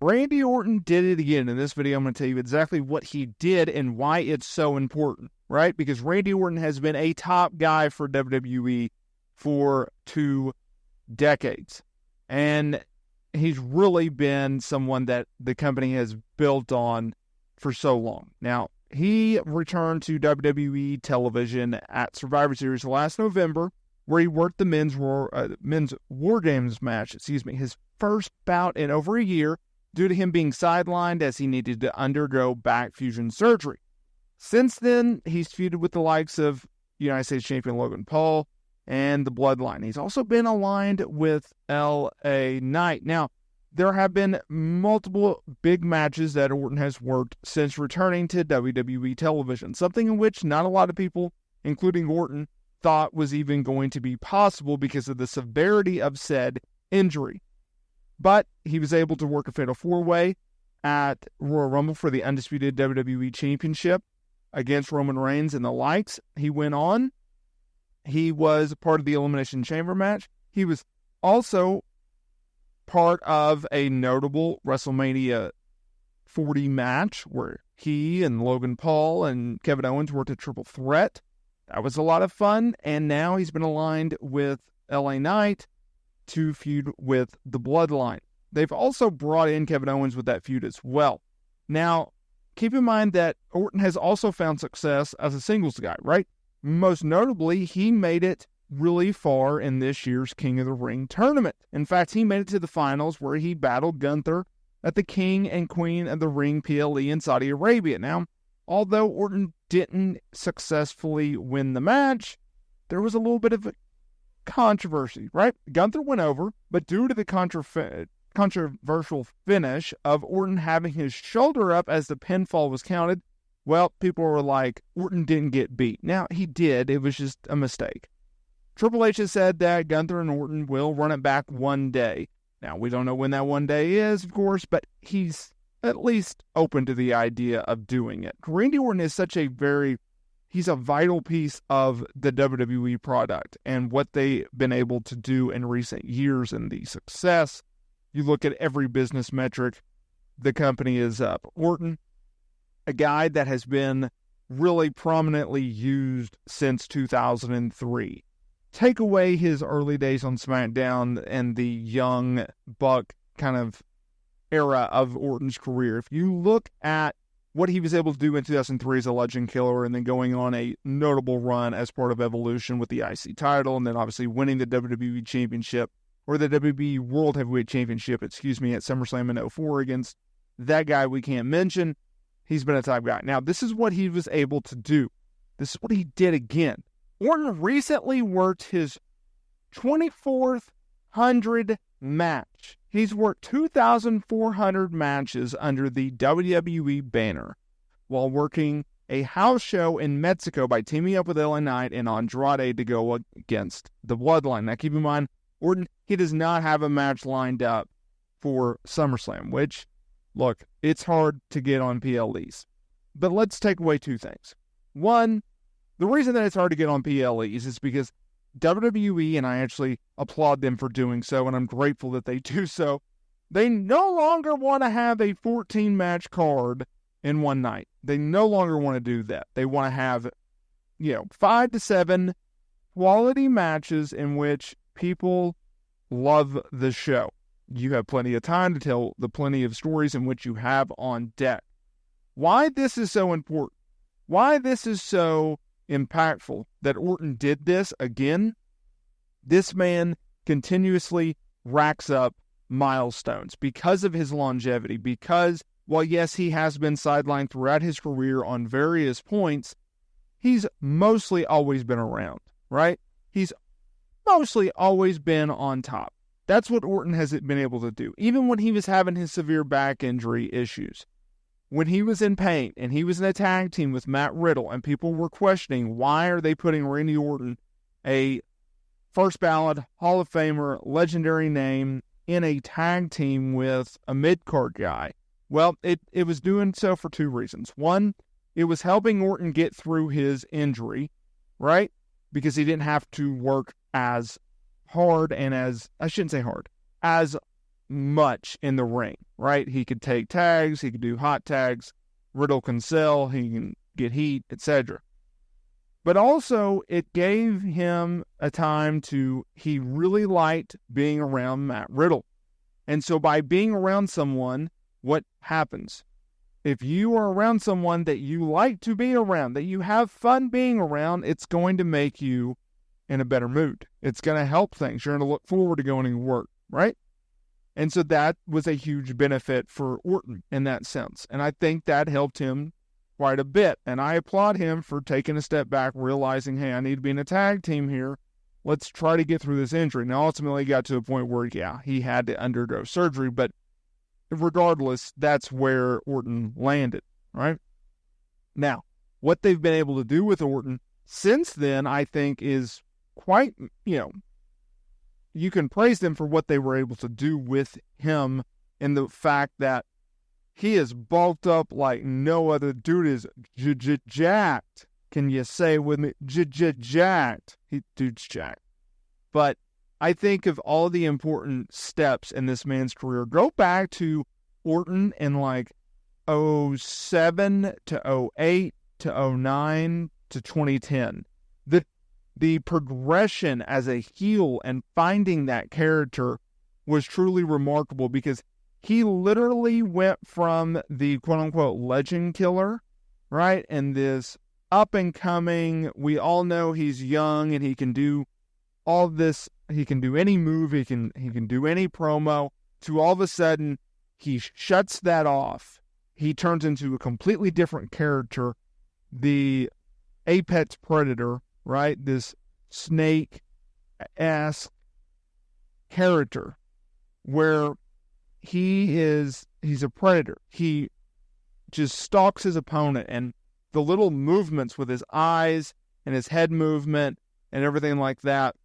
Randy Orton did it again. In this video, I'm going to tell you exactly what he did and why it's so important, right? Because Randy Orton has been a top guy for WWE for 2 decades. And he's really been someone that the company has built on for so long. Now, he returned to WWE television at Survivor Series last November, where he worked the men's War Games match, his first bout in over a year, due to him being sidelined as he needed to undergo back fusion surgery. Since then, he's feuded with the likes of United States Champion Logan Paul and the Bloodline. He's also been aligned with LA Knight. Now, there have been multiple big matches that Orton has worked since returning to WWE television, something in which not a lot of people, including Orton, thought was even going to be possible because of the severity of said injury. But he was able to work a Fatal 4-Way at Royal Rumble for the undisputed WWE Championship against Roman Reigns and the likes. He went on. He was part of the Elimination Chamber match. He was also part of a notable WrestleMania 40 match where he and Logan Paul and Kevin Owens worked a triple threat. That was a lot of fun. And now he's been aligned with LA Knight to feud with the Bloodline. They've also brought in Kevin Owens with that feud as well. Now, keep in mind that Orton has also found success as a singles guy, right? Most notably, he made it really far in this year's King of the Ring tournament. In fact, he made it to the finals where he battled Gunther at the King and Queen of the Ring PLE in Saudi Arabia. Now, although Orton didn't successfully win the match, there was a little bit of a controversy, right? Gunther went over, but due to the controversial finish of Orton having his shoulder up as the pinfall was counted, well, people were like, Orton didn't get beat. Now, he did. It was just a mistake. Triple H has said that Gunther and Orton will run it back one day. Now, we don't know when that one day is, of course, but he's at least open to the idea of doing it. Randy Orton is he's a vital piece of the WWE product and what they've been able to do in recent years and the success. You look at every business metric, the company is up. Orton, a guy that has been really prominently used since 2003. Take away his early days on SmackDown and the young buck kind of era of Orton's career. If you look at what he was able to do in 2003 as a legend killer and then going on a notable run as part of Evolution with the IC title and then obviously winning the WWE Championship or the WWE World Heavyweight Championship, at SummerSlam in 04 against that guy we can't mention. He's been a top guy. Now, this is what he was able to do. This is what he did again. Orton recently worked his 2,400 match. He's worked 2,400 matches under the WWE banner while working a house show in Mexico by teaming up with LA Knight and Andrade to go against the Bloodline. Now, keep in mind, Orton, he does not have a match lined up for SummerSlam, which, look, it's hard to get on PLEs. But let's take away 2 things. One, the reason that it's hard to get on PLEs is because WWE, and I actually applaud them for doing so, and I'm grateful that they do so, they no longer want to have a 14-match card in one night. They no longer want to do that. They want to have, 5 to 7 quality matches in which people love the show. You have plenty of time to tell the plenty of stories in which you have on deck. Why this is so important, why this is so impactful that Orton did this again, this man continuously racks up milestones because of his longevity, because while yes, he has been sidelined throughout his career on various points, he's mostly always been around, right? He's mostly always been on top. That's what Orton has been able to do. Even when he was having his severe back injury issues, when he was in pain and he was in a tag team with Matt Riddle and people were questioning why are they putting Randy Orton, a first ballot Hall of Famer, legendary name, in a tag team with a mid-card guy. Well, it was doing so for 2 reasons. One, it was helping Orton get through his injury, right? Because he didn't have to work as hard and as much in the ring, right? He could take tags, he could do hot tags, Riddle can sell, he can get heat, etc. But also, it gave him a time he really liked being around Matt Riddle. And so by being around someone, what happens? If you are around someone that you like to be around, that you have fun being around, it's going to make you in a better mood. It's going to help things. You're going to look forward to going to work, right? And so that was a huge benefit for Orton in that sense. And I think that helped him quite a bit. And I applaud him for taking a step back, realizing, hey, I need to be in a tag team here. Let's try to get through this injury. Now, ultimately, he got to a point where, yeah, he had to undergo surgery. But regardless, that's where Orton landed, right? Now, what they've been able to do with Orton since then, I think, is quite, you can praise them for what they were able to do with him and the fact that he is bulked up like no other. Dude is jacked. Can you say it with me? Jacked. Dude's jacked. But I think of all the important steps in this man's career. Go back to Orton in like 07 to 08 to 09 to 2010. The progression as a heel and finding that character was truly remarkable because he literally went from the quote-unquote legend killer, right? And this up-and-coming, we all know he's young and he can do all this, he can do any move, he can do any promo, to all of a sudden, he shuts that off. He turns into a completely different character, the apex predator, right? This snake-esque character where he's a predator. He just stalks his opponent, and the little movements with his eyes and his head movement and everything like that,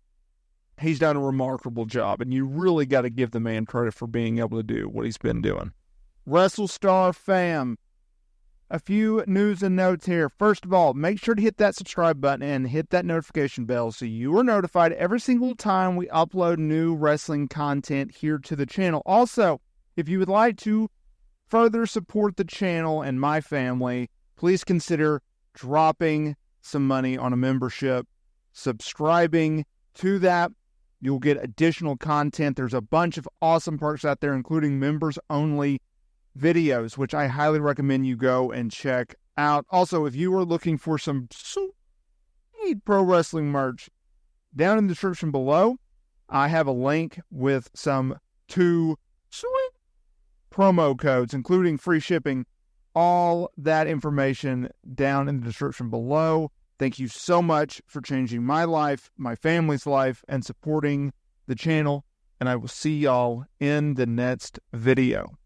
he's done a remarkable job, and you really got to give the man credit for being able to do what he's been doing. WrestleSTAR fam, a few news and notes here. First of all, make sure to hit that subscribe button and hit that notification bell so you are notified every single time we upload new wrestling content here to the channel. Also, if you would like to further support the channel and my family, please consider dropping some money on a membership, subscribing to that. You'll get additional content. There's a bunch of awesome perks out there, including members-only videos, which I highly recommend you go and check out. Also, if you are looking for some sweet pro wrestling merch, down in the description below, I have a link with some 2 sweet promo codes, including free shipping. All that information down in the description below. Thank you so much for changing my life, my family's life, and supporting the channel. And I will see y'all in the next video.